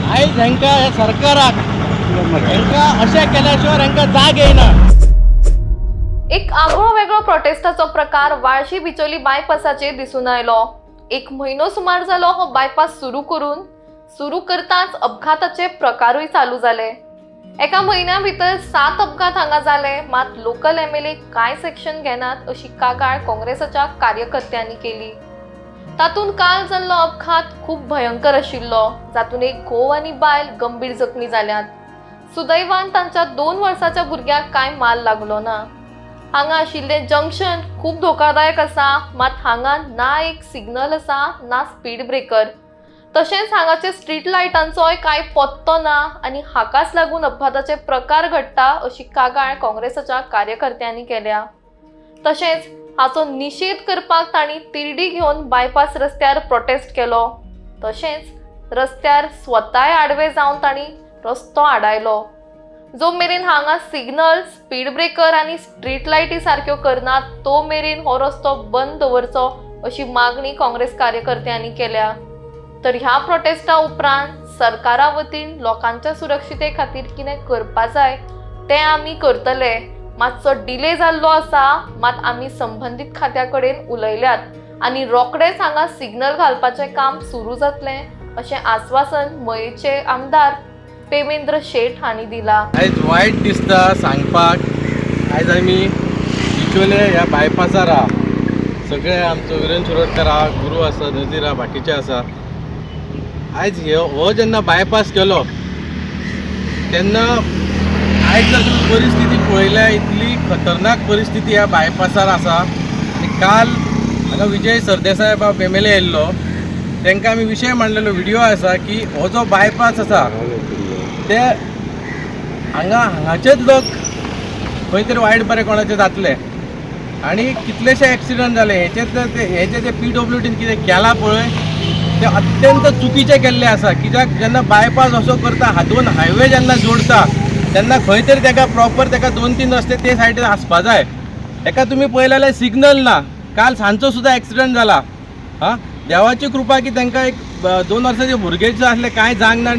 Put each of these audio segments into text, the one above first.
आयज हांकां ह्या सरकाराक हांकां अशें केल्याशिवाय हांकां जाग येना। एक आगळो वेगळो प्रोटेस्टाचो प्रकार वाळशी बिचोली बायपासाचेर दिसून आयलो। 1 म्हयनो सुमार जालो हो बायपास सुरू करताच अपघाताचे प्रकारूय चालू जाले। एका म्हयन्या भितर 7 अपघात हांगा जाले, मात लोकल MLA कांय सेक्शन घेनात अशी कागाळ काँग्रेसाच्या कार्यकर्त्यांनी केली। तातूंत काल जाल्लो अपघात खूप भयंकर आशिल्लो, जातून एक घोव आनी बायल गंभीर जखमी जाल्यात। सुदैवान तांच्या 2 वर्साच्या भुरग्याक कांय माल लागलो ना। हांगा आशिल्ले जंक्शन खूप धोकादायक आसा, मात हांगा ना एक सिग्नल आसा ना स्पीड ब्रेकर, तशेंच हांगाचे स्ट्रीट लायटांचोय कांय पत्तो ना आनी हाकाच लागून अपघाताचे प्रकार घडटा अशी कागाळ काँग्रेसाच्या कार्यकर्त्यांनी केल्या। तशेंच हाचो निषेध करपाक तांणी तिरडी घेवन बायपास रस्त्यार प्रोटेस्ट केलो। तशेंच रस्त्यार स्वताय आडवे जावन तांणी रस्तो आडायलो। जो मेरेन हांगा सिग्नल, स्पीड ब्रेकर आनी स्ट्रीट लायटी सारक्यो करनात तो मेरेन हो रस्तो बंद दवरचो अशी मागणी काँग्रेस कार्यकर्त्यांनी केल्या। तर ह्या प्रोटेस्टा उपरांत सरकारा वतीन लोकांच्या सुरक्षिते खातीर कितें करपा जाय तें आमी करतले। मातसो डिले जाल्लो आसा, मात आमी संबंधीत खात्या कडेन उलयल्यात आनी रोखडेच हांगा सिग्नल घालपाचें काम सुरू जातलें अशें आश्वासन मयेचे आमदार पेमेंद्र शेठ हांणी दिला। आयज वायट दिसता सांगपाक, आयज आमी बिचोले ह्या बायपासार सगळे आमचो विरेंद्र शिरोडकर गुरू आसा, नजीर बाकीचे आसा। आयज हो जेन्ना बायपास केलो तेन्ना आयज परिस्थिती पळयल्या इतली खतरनाक परिस्थिती ह्या बायपासार आसा। आनी काल हांगा विजय सरदेसाय बाब MLA येयल्लो, तांकां आमी विशय मांडलेलो व्हिडिओ आसा की हो जो बायपास आसा ते हांगाचेच लोक खंय तरी वायट बरें कोणाचें जातले आनी कितलेशे एक्सिडंट जाले। हेचे जे PWDन कितें केलां पळय ते अत्यंत चुकीचे केल्ले आसा। कित्याक जेन्ना बायपास असो करता, दोन हायवे जेन्ना जोडता तेन्ना खंय तरी ताका प्रॉपर ताका 2-3 रस्ते ते सायडीन आसपा जाय। ताका तुमी पळयलें जाल्यार सिग्नल ना। काल सांजचो सुद्दां एक्सिडंट जाला। देवाची कृपा की तांकां एक 2 वर्साचे भुरगे जे आसले कांय जांग ना,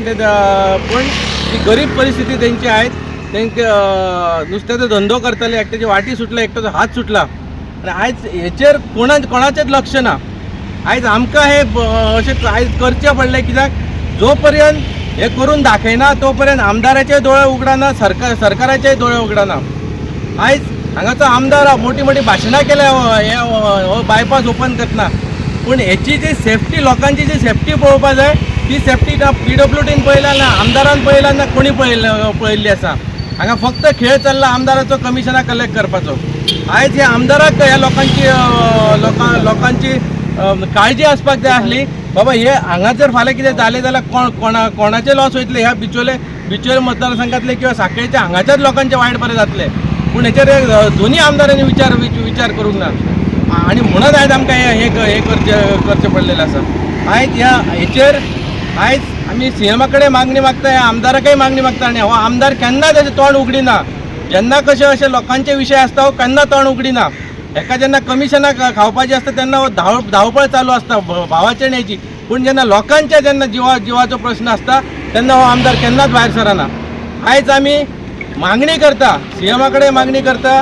पण ही गरीब परिस्थिती तेंची आयज। तांकां नुस्त्याचो धंदो करताले, एकट्याची वाटी सुटला, एकट्याचो हात सुटला आनी आयज हेचेर कोणाचेच लक्ष ना। आयज आमकां हे अशें आयज करचें पडलें, कित्याक जो पर्यंत हे करून दाखयना तो पर्यंत आमदाराचे दोळे उगडाना, सरकाराचे दोळे उगडाना। आयज हांगाचो आमदार मोठी मोठी भाशणां केल्या हो बायपास ओपन करतना, पूण हेची जी सेफ्टी, लोकांची जी सेफ्टी पळोवपा जाय ती सेफ्टी ना PWDन पळयला ना आमदारान पळयला ना कोणी पळयल्ली आसा। हांगा फक्त खेळ चल्ला आमदाराचो कमिशनां कलेक्ट करपाचो। आयज ह्या आमदाराक ह्या लोकांची काळजी आसपाक जाय आसली। बाबा हे हांगा जर फाल्यां कितें जालें जाल्यार कोणाचे लॉस वयतले? ह्या बिचोले मतदारसंघातले किंवा सांखळेच्या हांगाच्याच लोकांचे वायट बरें जातले। पूण हेचेर दोनी आमदारांनी विचार करूंक ना आनी म्हणून आयज आमकां हे करचें पडलेलें आसा। आयज ह्या हेचेर आयज आमी CMा कडेन मागणी मागता, ह्या आमदाराकय मागणी मागता आनी हो आमदार केन्ना तेजें तोंड उगडिना। जेन्ना कशें अशें लोकांचे विशय आसता हो केन्ना तोंड उगडिना। एका जेन्ना कमिशनां खावपाची आसता तेन्ना हो धांवपळ चालू आसता भावाचे न्हयची, पूण जेन्ना लोकांच्या जेन्ना जिवाचो प्रश्न आसता तेन्ना हो आमदार केन्नाच भायर सरना। आयज आमी मागणी करता, CMा कडेन मागणी करता,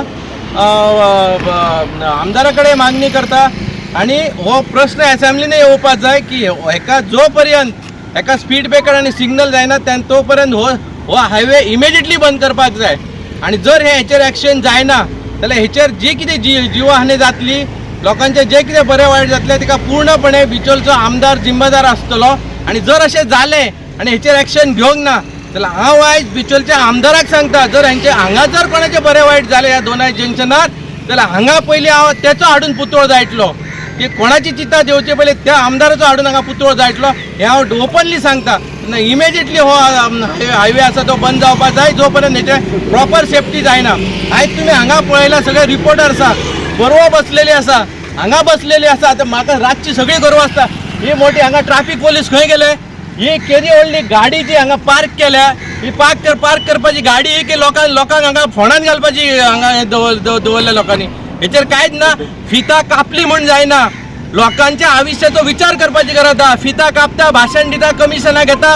आमदारा कडेन मागणी करता आनी हो प्रश्न असेंब्लीन येवपाक जाय की हेका जो पर्यंत हेका स्पीड ब्रेकर आनी सिग्नल जायना तो पर्यंत हो हायवे इमिजिएटली बंद करपाक जाय। आनी जर हेचेर एक्शन जायना जाल्यार हेचेर जी कितें जिवहानी जातली, लोकांचे जे कितें बरें वायट जातलें ताका पूर्णपणे बिचोलचो आमदार जिम्मेदार आसतलो। आनी जर अशें जालें आनी हेचेर एक्शन घेवंक ना जाल्यार हांव आयज बिचोलच्या आमदाराक सांगता, जर हांगा जर कोणाचें बरें वायट जालें ह्या दोनाय जंक्शनार जाल्यार हांगा पयलीं हांव तेचो हाडून पुतळो जायतलो की कोणाची चिंता जेवचे पयलीं त्या आमदाराचो हाडून हांगा पुतळो जायतलो हें हांव ओपनली सांगता। इमिजिएटली हो हायवे आसा तो बंद जावपाक जाय जो पर्यंत हेचे प्रॉपर सेफ्टी जायना। आयज तुमी हांगा पळयला सगळे रिपोर्टर आसा, गोरवां बसलेली आसा, हांगा बसलेली आसा। आतां म्हाका रातची सगळी गोरवां आसता, ही मोठी हांगा ट्रॅफिक पोलीस खंय गेले? ही केदी व्हडली गाडी जी हांगा पार्क केल्या, ही पार्क करपाची गाडी ही की लोकांक हांगा फोंडान घालपाची हांगा दवरल्या लोकांनी। हेचेर कांयच ना। फिता कापली म्हूण जायना, लोकांच्या आयुष्याचो विचार करपाची गरज आहा. फिता कापता, भाशण दिता, कमिशनां घेता,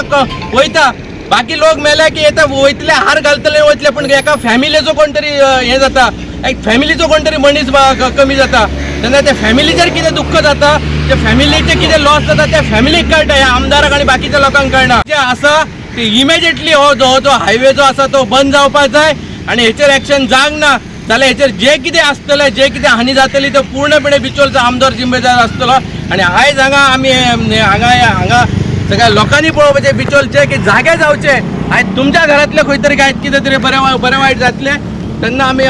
वयता. बाकी लोक मेले की येता, वयतले हार घालतले वयतले, पण एका फॅमिलीचो कोण तरी हे जाता, एक फॅमिलीचो कोण तरी मनीस कमी जाता. तेन्ना त्या फॅमिलीचेर कितें दुख्ख जाता, त्या फॅमिलीचे कितें लॉस जाता त्या फॅमिलीक कळटा, ह्या आमदाराक आनी बाकीच्या लोकांक कळना. जे आसा ते इमिजिएटली हो जो हायवे जो आसा तो बंद जावपाक जाय आनी हेचेर एक्शन जावंक ना. जाल्यार हेचेर जे कितें आसतलें, जे कितें हानी जातली तो पूर्णपणे बिचोलचो आमदार जिम्मेदार आसतलो. आनी आयज हांगा आमी हांगा सगळ्या लोकांनी पळोवपाचें बिचोलचे की जागे जावचे. आयज तुमच्या घरांतले खंय तरी काय कितें तरी बरें वायट जातलें तेन्ना आमी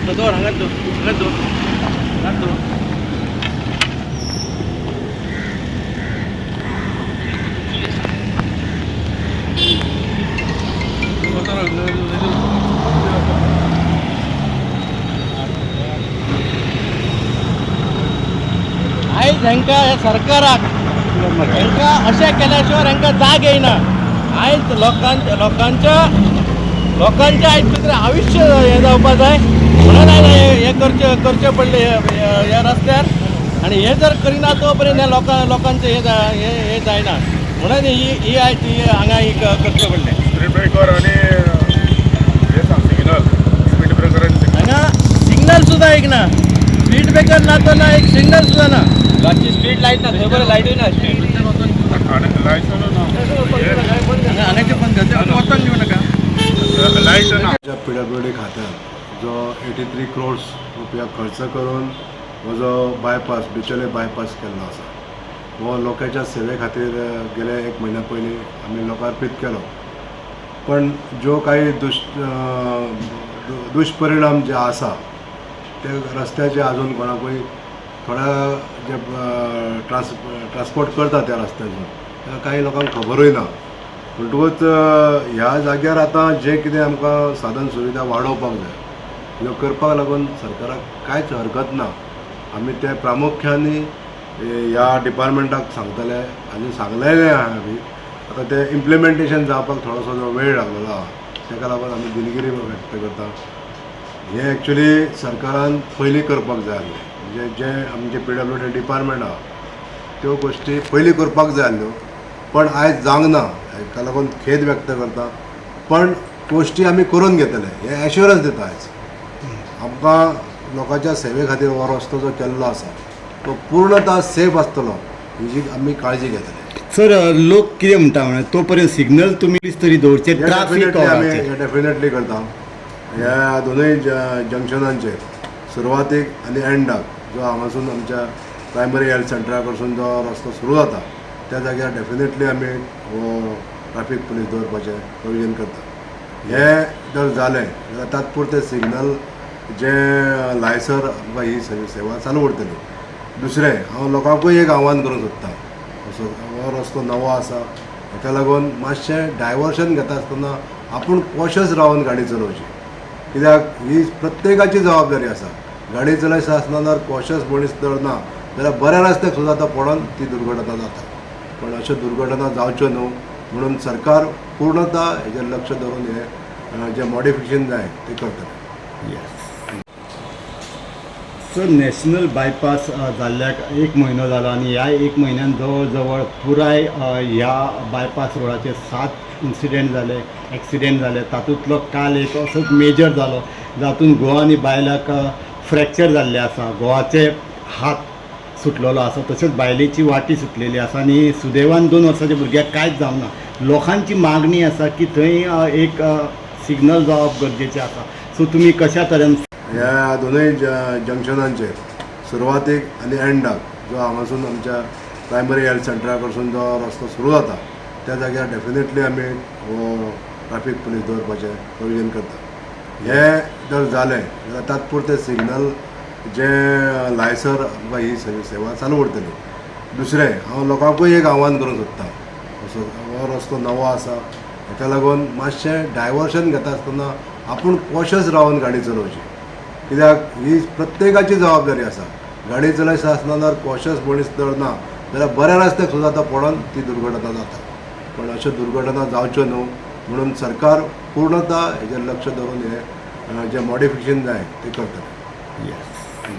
दवर हांगाच दवर. आयज हेंका ह्या सरकाराक हेंका अशें केल्या शिवाय हेंका जाग येयना. आयज लोकांच्या आयज खंय तरी आयुश्य हें जावपा जाय म्हणून आयज हें करचें पडलें ह्या रस्त्यार. आनी हें जर करिना तो पर्यंत ह्या लोकांचें हें जायना म्हणून ही आयज हांगा करचें पडलें. स्पीड ब्रेकर आणि हे सांग सिग्नल स्पीड ब्रेकर आणि हांगा सिग्नल सुद्धा एक ना, स्पीड ब्रेकर ना तो ना, एक सिग्नल सुद्धा ना. स्ट्रीट लाईट ना थंय बरें लायटूय ना हांगाचे पण वचन घेऊ नका. लाईट ना. PWD खात्यात जो 83 crores रुपया खर्च करून हो जो बायपास बिचोले बायपास केल्लो आसा हो लोकांच्या सेवे खातीर गेले 1 म्हयन्या पयलीं आमी लोकार्पीत केलो. पण जो काही दुश्परिणाम जे आसा ते रस्त्याचे अजून कोणाकूय थोड्या जे ट्रान्सपोर्ट करता त्या रस्त्याचो त्या काही लोकांक खबरूय ना. म्हणटकूच ह्या जाग्यार आतां जे कितें आमकां साधन सुविधा वाडोवपाक जाय ह्यो करपाक लागून सरकाराक कांयच हरकत ना. आमी ते प्रामुख्यानी ह्या डिपार्टमेंटाक सांगतले आनी सांगलेलें आहा आमी. आतां ते इम्प्लिमेंटेशन जावपाक थोडोसो जो वेळ लागलेलो आहा ताका लागून आमी दिलगिरी व्यक्त करता. हें एक्चुली सरकारान पयलीं करपाक जाय आसलें. म्हणजे जे आमचे PWD डिपार्टमेंट आहा त्यो गोश्टी पयलीं करपाक जाय आसल्यो पण आयज जावंक ना. हाका लागून खेद व्यक्त करता. पण गोश्टी आमी करून घेतले हे एश्युरन्स दिता. आयज आमकां लोकांच्या सेवे खातीर हो रस्तो जो केल्लो आसा तो पूर्णता सेफ आसतलो हेजी आमी काळजी घेतले. सर लोक कितें म्हणटा म्हळ्यार तो पर्यंत सिग्नल तुमी तरी दवरचे ट्राफीक आमी डेफिनेटली करता. ह्या दोनूय जंक्शनांचेर सुरवातेक आनी एंडाक जो हांगासून आमच्या प्रायमरी हेल्थ सेंटरा कडसून जो रस्तो सुरू जाता त्या जाग्यार डेफिनेटली आमी हो ट्राफीक पुलीस दवरपाचें प्रोविजन करता. हें जर जालें जाल्यार तात्पुरते सिग्नल जे लायसर आमकां ही सेवा चालू उरतली. दुसरें हांव लोकांकूय एक आव्हान करूंक सोदतां. हो रस्तो नवो आसा हाका लागून मातशें डायवर्शन घेता आसतना आपूण कॉशियस रावन गाडी चलोवची. कित्याक ही प्रत्येकाची जबाबदारी आसा. गाडी चलयता आसतना कॉशियस मनीस जर ना जाल्यार बऱ्या रस्त्याक सुद्दां आतां पडोन ती दुर्घटना जाता. पण अश्यो दुर्घटना जावच्यो न्हू म्हणून सरकार पूर्णता हेजेर लक्ष दवरून हे जे मॉडिफिकेशन जाय ते करतले. सर नॅशनल बायपास जाल्ल्याक 1 म्हयनो जालो आनी ह्या 1 म्हयन्यान जवळ जवळ पुराय ह्या बायपास रोडाचेर 7 इन्सिडेंट जाले, एक्सिडेंट जाले. तातूंतलो काल एक असोच मेजर जालो जातून घोव आनी बायलाक फ्रॅक्चर जाल्ले आसा. घोवाचे हात सुटलेलो आसा तशेंच बायलेची वाटी सुटलेली आसा आनी सुदैवान 2 वर्साच्या भुरग्याक कांयच जावंक ना. लोकांची मागणी आसा की थंय एक सिग्नल जावप गरजेचें आसा. सो तुमी कशा तरेन ह्या दोनूय जंक्शनांचेर सुरवातेक आनी एंडाक जो हांगासून आमच्या प्रायमरी हेल्थ सेंटरा कडसून जो रस्तो सुरू जाता त्या जाग्यार डेफिनेटली आमी हो ट्राफीक पुलीस दवरपाचें प्रोविजन करता. हें जर जालें जाल्यार तात्पुरते सिग्नल जे लायसर आमकां ही सेवा चालू उरतली. दुसरें हांव लोकांकूय एक आव्हान करूंक सोदतां. हो रस्तो नवो आसा हाका लागून मातशें डायवर्शन घेता आसतना आपूण कॉशियस रावन गाडी चलोवची. कित्याक ही प्रत्येकाची जबाबदारी आसा. गाडी चलयता आसतना कॉशियस मनीस जर ना जाल्यार बऱ्या रस्त्याक सुद्दां आतां पडोन ती दुर्घटना जाता. पण अश्यो दुर्घटना जावच्यो न्हू म्हणून सरकार पूर्णता हेजेर लक्ष दवरून हे जे मॉडिफिकेशन जाय ते करतले. येस